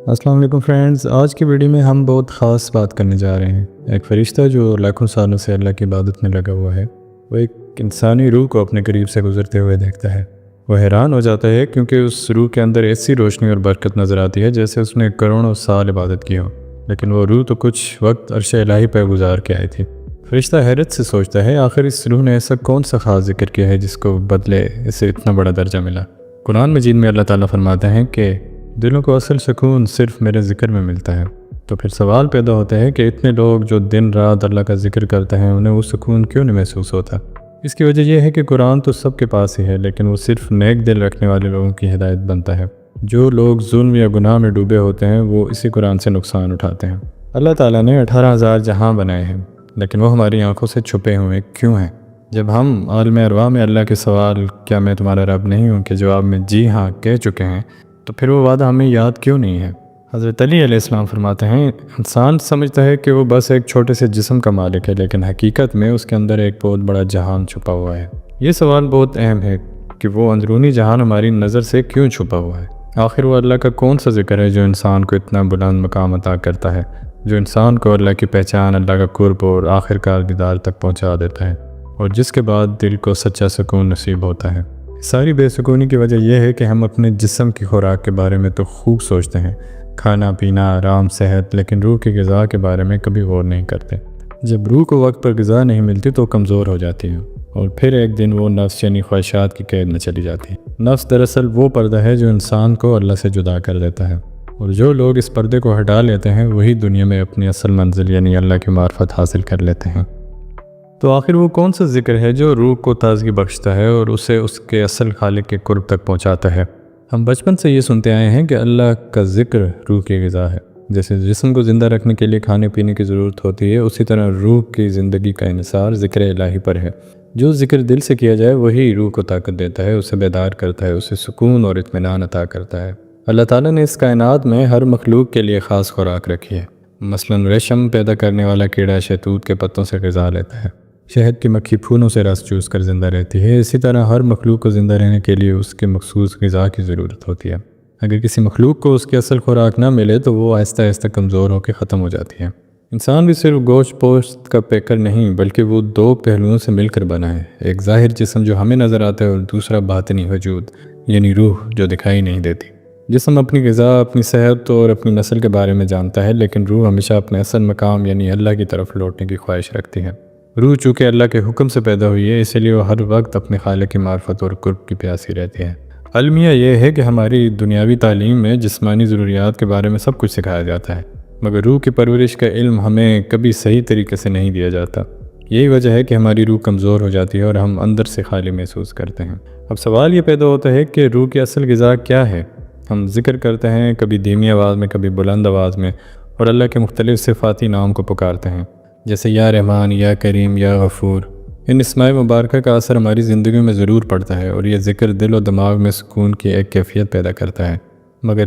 السلام علیکم فرینڈز، آج کی ویڈیو میں ہم بہت خاص بات کرنے جا رہے ہیں۔ ایک فرشتہ جو لاکھوں سالوں سے اللہ کی عبادت میں لگا ہوا ہے، وہ ایک انسانی روح کو اپنے قریب سے گزرتے ہوئے دیکھتا ہے۔ وہ حیران ہو جاتا ہے کیونکہ اس روح کے اندر ایسی روشنی اور برکت نظر آتی ہے جیسے اس نے کروڑوں سال عبادت کی ہو، لیکن وہ روح تو کچھ وقت عرش الہی پہ گزار کے آئی تھی۔ فرشتہ حیرت سے سوچتا ہے، آخر اس روح نے ایسا کون سا خاص ذکر کیا ہے جس کو بدلے اسے اتنا بڑا درجہ ملا۔ قرآن مجید میں اللہ تعالیٰ فرماتے ہیں کہ دلوں کو اصل سکون صرف میرے ذکر میں ملتا ہے۔ تو پھر سوال پیدا ہوتا ہے کہ اتنے لوگ جو دن رات اللہ کا ذکر کرتے ہیں، انہیں وہ سکون کیوں نہیں محسوس ہوتا؟ اس کی وجہ یہ ہے کہ قرآن تو سب کے پاس ہی ہے، لیکن وہ صرف نیک دل رکھنے والے لوگوں کی ہدایت بنتا ہے۔ جو لوگ ظلم یا گناہ میں ڈوبے ہوتے ہیں، وہ اسی قرآن سے نقصان اٹھاتے ہیں۔ اللہ تعالیٰ نے 18,000 جہاں بنائے ہیں، لیکن وہ ہماری آنکھوں سے چھپے ہوئے کیوں ہیں؟ جب ہم عالم ارواح میں اللہ کے سوال کیا میں تمہارا رب نہیں ہوں کے جواب میں جی ہاں کہہ چکے ہیں، تو پھر وہ وعدہ ہمیں یاد کیوں نہیں ہے؟ حضرت علی علیہ السلام فرماتے ہیں، انسان سمجھتا ہے کہ وہ بس ایک چھوٹے سے جسم کا مالک ہے، لیکن حقیقت میں اس کے اندر ایک بہت بڑا جہان چھپا ہوا ہے۔ یہ سوال بہت اہم ہے کہ وہ اندرونی جہان ہماری نظر سے کیوں چھپا ہوا ہے؟ آخر وہ اللہ کا کون سا ذکر ہے جو انسان کو اتنا بلند مقام عطا کرتا ہے، جو انسان کو اللہ کی پہچان، اللہ کا قرب اور آخر کار دیدار تک پہنچا دیتا ہے، اور جس کے بعد دل کو سچا سکون نصیب ہوتا ہے؟ ساری بے سکونی کی وجہ یہ ہے کہ ہم اپنے جسم کی خوراک کے بارے میں تو خوب سوچتے ہیں، کھانا پینا، آرام، صحت، لیکن روح کی غذا کے بارے میں کبھی غور نہیں کرتے۔ جب روح کو وقت پر غذا نہیں ملتی تو کمزور ہو جاتی ہے، اور پھر ایک دن وہ نفس یعنی خواہشات کی قید میں چلی جاتی ہے۔ نفس دراصل وہ پردہ ہے جو انسان کو اللہ سے جدا کر دیتا ہے، اور جو لوگ اس پردے کو ہٹا لیتے ہیں وہی دنیا میں اپنی اصل منزل یعنی اللہ کی معرفت حاصل کر لیتے ہیں۔ تو آخر وہ کون سا ذکر ہے جو روح کو تازگی بخشتا ہے اور اسے اس کے اصل خالق کے قرب تک پہنچاتا ہے؟ ہم بچپن سے یہ سنتے آئے ہیں کہ اللہ کا ذکر روح کی غذا ہے۔ جیسے جسم کو زندہ رکھنے کے لیے کھانے پینے کی ضرورت ہوتی ہے، اسی طرح روح کی زندگی کا انحصار ذکر الہی پر ہے۔ جو ذکر دل سے کیا جائے وہی روح کو طاقت دیتا ہے، اسے بیدار کرتا ہے، اسے سکون اور اطمینان عطا کرتا ہے۔ اللہ تعالیٰ نے اس کائنات میں ہر مخلوق کے لیے خاص خوراک رکھی ہے۔ مثلاً ریشم پیدا کرنے والا کیڑا شہتوت کے پتوں سے غذا لیتا ہے، شہد کی مکھی پھولوں سے رس چوس کر زندہ رہتی ہے۔ اسی طرح ہر مخلوق کو زندہ رہنے کے لیے اس کے مخصوص غذا کی ضرورت ہوتی ہے۔ اگر کسی مخلوق کو اس کی اصل خوراک نہ ملے تو وہ آہستہ آہستہ کمزور ہو کے ختم ہو جاتی ہے۔ انسان بھی صرف گوشت پوشت کا پیکر نہیں، بلکہ وہ دو پہلوؤں سے مل کر بنا ہے، ایک ظاہر جسم جو ہمیں نظر آتا ہے اور دوسرا باطنی وجود یعنی روح جو دکھائی نہیں دیتی۔ جسم اپنی غذا، اپنی صحت اور اپنی نسل کے بارے میں جانتا ہے، لیکن روح ہمیشہ اپنے اصل مقام یعنی اللہ کی طرف لوٹنے کی خواہش رکھتی ہے۔ روح چونکہ اللہ کے حکم سے پیدا ہوئی ہے، اس لیے وہ ہر وقت اپنے خالق کی معرفت اور قرب کی پیاسی رہتی ہے۔ المیہ یہ ہے کہ ہماری دنیاوی تعلیم میں جسمانی ضروریات کے بارے میں سب کچھ سکھایا جاتا ہے، مگر روح کی پرورش کا علم ہمیں کبھی صحیح طریقے سے نہیں دیا جاتا۔ یہی وجہ ہے کہ ہماری روح کمزور ہو جاتی ہے اور ہم اندر سے خالی محسوس کرتے ہیں۔ اب سوال یہ پیدا ہوتا ہے کہ روح کی اصل غذا کیا ہے؟ ہم ذکر کرتے ہیں، کبھی دھیمی آواز میں، کبھی بلند آواز میں، اور اللہ کے مختلف صفاتی نام کو پکارتے ہیں، جیسے یا رحمان، یا کریم، یا غفور۔ ان اسماء مبارکہ کا اثر ہماری زندگیوں میں ضرور پڑتا ہے، اور یہ ذکر دل و دماغ میں سکون کی ایک کیفیت پیدا کرتا ہے۔ مگر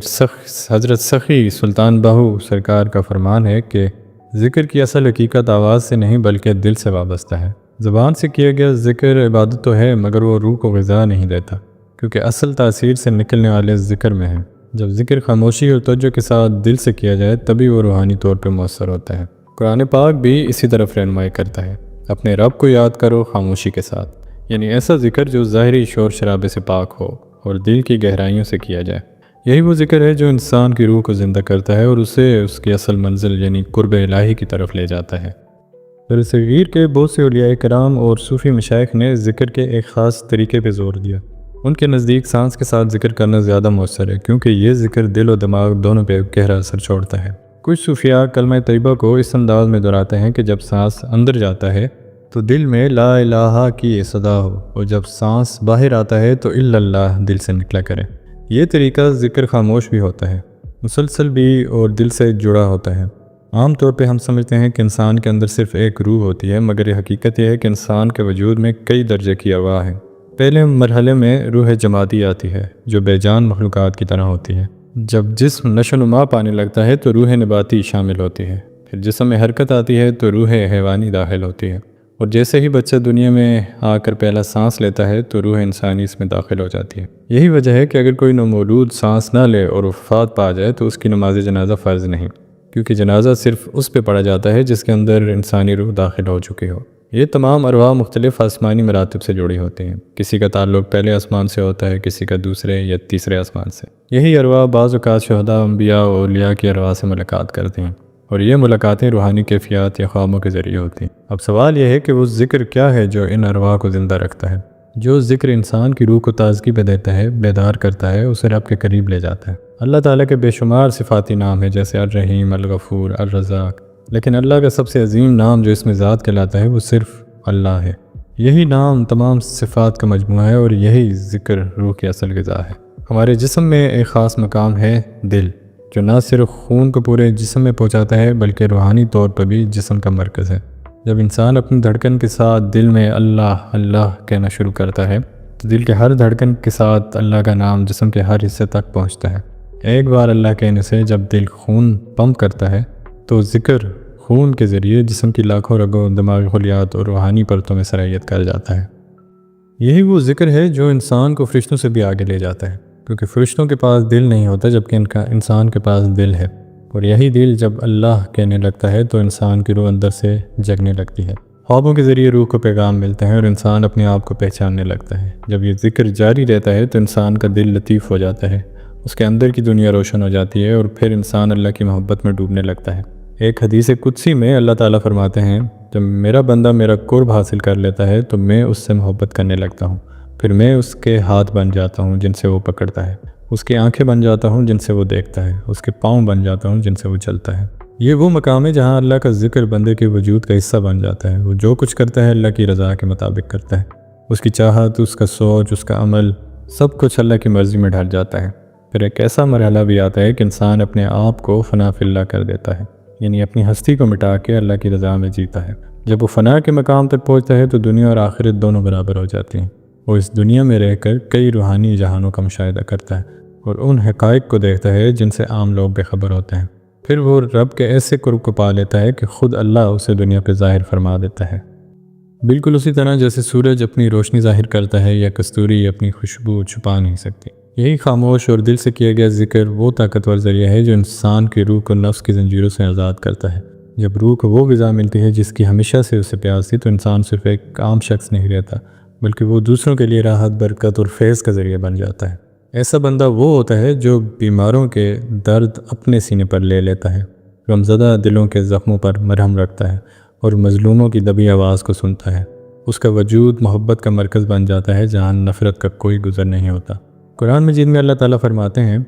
حضرت سخی سلطان باہو سرکار کا فرمان ہے کہ ذکر کی اصل حقیقت آواز سے نہیں بلکہ دل سے وابستہ ہے۔ زبان سے کیا گیا ذکر عبادت تو ہے، مگر وہ روح کو غذا نہیں دیتا، کیونکہ اصل تاثیر سے نکلنے والے ذکر میں ہے۔ جب ذکر خاموشی اور توجہ کے ساتھ دل سے کیا جائے تبھی وہ روحانی طور پہ مؤثر ہوتا ہے۔ قرآن پاک بھی اسی طرف رہنمائی کرتا ہے، اپنے رب کو یاد کرو خاموشی کے ساتھ، یعنی ایسا ذکر جو ظاہری شور شرابے سے پاک ہو اور دل کی گہرائیوں سے کیا جائے۔ یہی وہ ذکر ہے جو انسان کی روح کو زندہ کرتا ہے اور اسے اس کی اصل منزل یعنی قرب الہی کی طرف لے جاتا ہے۔ در صغیر کے بہت سے اولیاء کرام اور صوفی مشائخ نے ذکر کے ایک خاص طریقے پہ زور دیا۔ ان کے نزدیک سانس کے ساتھ ذکر کرنا زیادہ مؤثر ہے، کیونکہ یہ ذکر دل و دماغ دونوں پہ گہرا اثر چھوڑتا ہے۔ کچھ صوفیاء کلمہ طیبہ کو اس انداز میں دہراتے ہیں کہ جب سانس اندر جاتا ہے تو دل میں لا الہ کی صدا ہو، اور جب سانس باہر آتا ہے تو الا اللہ دل سے نکلا کرے۔ یہ طریقہ ذکر خاموش بھی ہوتا ہے، مسلسل بھی، اور دل سے جڑا ہوتا ہے۔ عام طور پہ ہم سمجھتے ہیں کہ انسان کے اندر صرف ایک روح ہوتی ہے، مگر یہ حقیقت یہ ہے کہ انسان کے وجود میں کئی درجے کی ارواح ہے۔ پہلے مرحلے میں روح جمادی آتی ہے جو بے جان مخلوقات کی طرح ہوتی ہے۔ جب جسم نشو و نما پانے لگتا ہے تو روح نباتی شامل ہوتی ہے، پھر جسم میں حرکت آتی ہے تو روح حیوانی داخل ہوتی ہے، اور جیسے ہی بچہ دنیا میں آ کر پہلا سانس لیتا ہے تو روح انسانی اس میں داخل ہو جاتی ہے۔ یہی وجہ ہے کہ اگر کوئی نومولود سانس نہ لے اور وفات پا جائے تو اس کی نماز جنازہ فرض نہیں، کیونکہ جنازہ صرف اس پہ پڑھا جاتا ہے جس کے اندر انسانی روح داخل ہو چکی ہو۔ یہ تمام ارواح مختلف آسمانی مراتب سے جڑی ہوتی ہیں، کسی کا تعلق پہلے آسمان سے ہوتا ہے، کسی کا دوسرے یا تیسرے آسمان سے۔ یہی ارواح بعض اوقات شہداء، انبیاء اور اولیاء کی ارواح سے ملاقات کرتی ہیں، اور یہ ملاقاتیں روحانی کیفیات یا خوابوں کے ذریعے ہوتی ہیں۔ اب سوال یہ ہے کہ وہ ذکر کیا ہے جو ان ارواح کو زندہ رکھتا ہے؟ جو ذکر انسان کی روح کو تازگی پہ دیتا ہے، بیدار کرتا ہے، اسے رب کے قریب لے جاتا ہے۔ اللہ تعالیٰ کے بے شمار صفاتی نام ہیں جیسے الرحیم، الغفور، الرزاق، لیکن اللہ کا سب سے عظیم نام جو اس میں ذات کہلاتا ہے وہ صرف اللہ ہے۔ یہی نام تمام صفات کا مجموعہ ہے، اور یہی ذکر روح کی اصل غذا ہے۔ ہمارے جسم میں ایک خاص مقام ہے دل، جو نہ صرف خون کو پورے جسم میں پہنچاتا ہے بلکہ روحانی طور پر بھی جسم کا مرکز ہے۔ جب انسان اپنی دھڑکن کے ساتھ دل میں اللہ اللہ کہنا شروع کرتا ہے تو دل کے ہر دھڑکن کے ساتھ اللہ کا نام جسم کے ہر حصے تک پہنچتا ہے۔ ایک بار اللہ کہنے سے جب دل خون پمپ کرتا ہے تو ذکر خون کے ذریعے جسم کی لاکھوں رگوں، دماغی خلیات اور روحانی پرتوں میں سرایت کر جاتا ہے۔ یہی وہ ذکر ہے جو انسان کو فرشتوں سے بھی آگے لے جاتا ہے، کیونکہ فرشتوں کے پاس دل نہیں ہوتا جبکہ انسان کے پاس دل ہے، اور یہی دل جب اللہ کہنے لگتا ہے تو انسان کی روح اندر سے جگنے لگتی ہے۔ خوابوں کے ذریعے روح کو پیغام ملتا ہے اور انسان اپنے آپ کو پہچاننے لگتا ہے۔ جب یہ ذکر جاری رہتا ہے تو انسان کا دل لطیف ہو جاتا ہے، اس کے اندر کی دنیا روشن ہو جاتی ہے، اور پھر انسان اللہ کی محبت میں ڈوبنے لگتا ہے۔ ایک حدیث قدسی میں اللہ تعالیٰ فرماتے ہیں، جب میرا بندہ میرا قرب حاصل کر لیتا ہے تو میں اس سے محبت کرنے لگتا ہوں، پھر میں اس کے ہاتھ بن جاتا ہوں جن سے وہ پکڑتا ہے، اس کی آنکھیں بن جاتا ہوں جن سے وہ دیکھتا ہے، اس کے پاؤں بن جاتا ہوں جن سے وہ چلتا ہے۔ یہ وہ مقام ہے جہاں اللہ کا ذکر بندے کے وجود کا حصہ بن جاتا ہے۔ وہ جو کچھ کرتا ہے اللہ کی رضا کے مطابق کرتا ہے، اس کی چاہت، اس کا سوچ، اس کا عمل، سب کچھ اللہ کی مرضی میں ڈھل جاتا ہے۔ پھر ایک ایسا مرحلہ بھی آتا ہے کہ انسان اپنے آپ کو فنا فی اللہ کر دیتا ہے، یعنی اپنی ہستی کو مٹا کے اللہ کی رضا میں جیتا ہے۔ جب وہ فنا کے مقام تک پہنچتا ہے تو دنیا اور آخرت دونوں برابر ہو جاتی ہیں۔ وہ اس دنیا میں رہ کر کئی روحانی جہانوں کا مشاہدہ کرتا ہے اور ان حقائق کو دیکھتا ہے جن سے عام لوگ بے خبر ہوتے ہیں۔ پھر وہ رب کے ایسے قرب کو پا لیتا ہے کہ خود اللہ اسے دنیا پہ ظاہر فرما دیتا ہے، بالکل اسی طرح جیسے سورج اپنی روشنی ظاہر کرتا ہے یا کستوری اپنی خوشبو چھپا نہیں سکتی۔ یہی خاموش اور دل سے کیا گیا ذکر وہ طاقتور ذریعہ ہے جو انسان کی روح کو نفس کی زنجیروں سے آزاد کرتا ہے۔ جب روح کو وہ غذا ملتی ہے جس کی ہمیشہ سے اسے پیاس تھی تو انسان صرف ایک عام شخص نہیں رہتا، بلکہ وہ دوسروں کے لیے راحت، برکت اور فیض کا ذریعہ بن جاتا ہے۔ ایسا بندہ وہ ہوتا ہے جو بیماروں کے درد اپنے سینے پر لے لیتا ہے، غمزدہ دلوں کے زخموں پر مرہم رکھتا ہے اور مظلوموں کی دبی آواز کو سنتا ہے۔ اس کا وجود محبت کا مرکز بن جاتا ہے جہاں نفرت کا کوئی گزر نہیں ہوتا۔ قرآن مجید میں اللہ تعالیٰ فرماتے ہیں،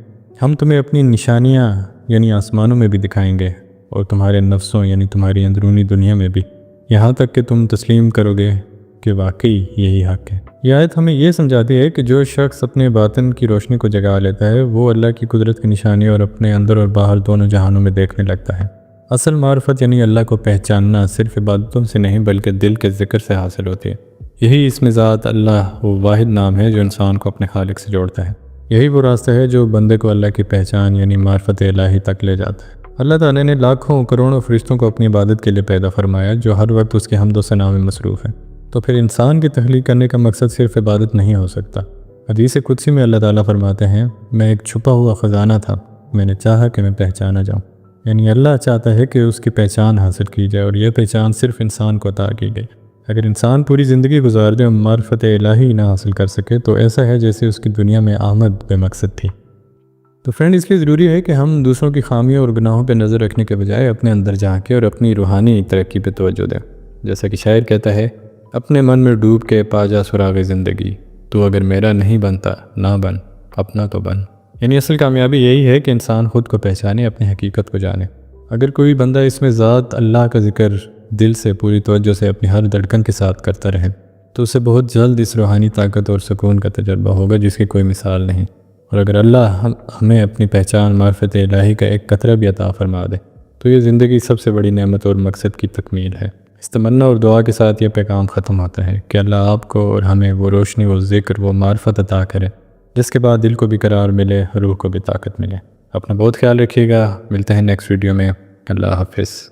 ہم تمہیں اپنی نشانیاں یعنی آسمانوں میں بھی دکھائیں گے اور تمہارے نفسوں یعنی تمہاری اندرونی دنیا میں بھی، یہاں تک کہ تم تسلیم کرو گے کہ واقعی یہی حق ہے۔ یہ آیت ہمیں یہ سمجھاتی ہے کہ جو شخص اپنے باطن کی روشنی کو جگا لیتا ہے وہ اللہ کی قدرت کی نشانی اور اپنے اندر اور باہر دونوں جہانوں میں دیکھنے لگتا ہے۔ اصل معرفت یعنی اللہ کو پہچاننا صرف عبادتوں سے نہیں بلکہ دل کے ذکر سے حاصل ہوتی ہے۔ یہی اس میں ذات اللہ وہ واحد نام ہے جو انسان کو اپنے خالق سے جوڑتا ہے۔ یہی وہ راستہ ہے جو بندے کو اللہ کی پہچان یعنی معرفت الہی تک لے جاتا ہے۔ اللہ تعالیٰ نے لاکھوں کروڑوں فرشتوں کو اپنی عبادت کے لیے پیدا فرمایا جو ہر وقت اس کی حمد و ثنا میں مصروف ہیں، تو پھر انسان کی تخلیق کرنے کا مقصد صرف عبادت نہیں ہو سکتا۔ حدیث قدسی میں اللہ تعالیٰ فرماتے ہیں، میں ایک چھپا ہوا خزانہ تھا، میں نے چاہا کہ میں پہچانا جاؤں، یعنی اللہ چاہتا ہے کہ اس کی پہچان حاصل کی جائے، اور یہ پہچان صرف انسان کو عطا کی گئی۔ اگر انسان پوری زندگی گزار دے اور معرفت الہی نہ حاصل کر سکے تو ایسا ہے جیسے اس کی دنیا میں آمد بے مقصد تھی۔ تو فرینڈ، اس لیے ضروری ہے کہ ہم دوسروں کی خامیوں اور گناہوں پہ نظر رکھنے کے بجائے اپنے اندر جھانکیں اور اپنی روحانی ترقی پہ توجہ دیں۔ جیسا کہ شاعر کہتا ہے، اپنے من میں ڈوب کے پا جا سراغ زندگی، تو اگر میرا نہیں بنتا نہ بن، اپنا تو بن۔ یعنی اصل کامیابی یہی ہے کہ انسان خود کو پہچانے، اپنی حقیقت کو جانے۔ اگر کوئی بندہ اس میں ذات اللہ کا ذکر دل سے پوری توجہ سے اپنی ہر دھڑکن کے ساتھ کرتا رہے تو اسے بہت جلد اس روحانی طاقت اور سکون کا تجربہ ہوگا جس کی کوئی مثال نہیں۔ اور اگر اللہ ہمیں اپنی پہچان معرفت الہی کا ایک قطرہ بھی عطا فرما دے تو یہ زندگی سب سے بڑی نعمت اور مقصد کی تکمیل ہے۔ اس تمنا اور دعا کے ساتھ یہ پیغام ختم ہوتا ہے کہ اللہ آپ کو اور ہمیں وہ روشنی، وہ ذکر، وہ معرفت عطا کرے جس کے بعد دل کو بھی قرار ملے، روح کو بھی طاقت ملے۔ اپنا بہت خیال رکھیے گا، ملتے ہیں نیکسٹ ویڈیو میں۔ اللہ حافظ۔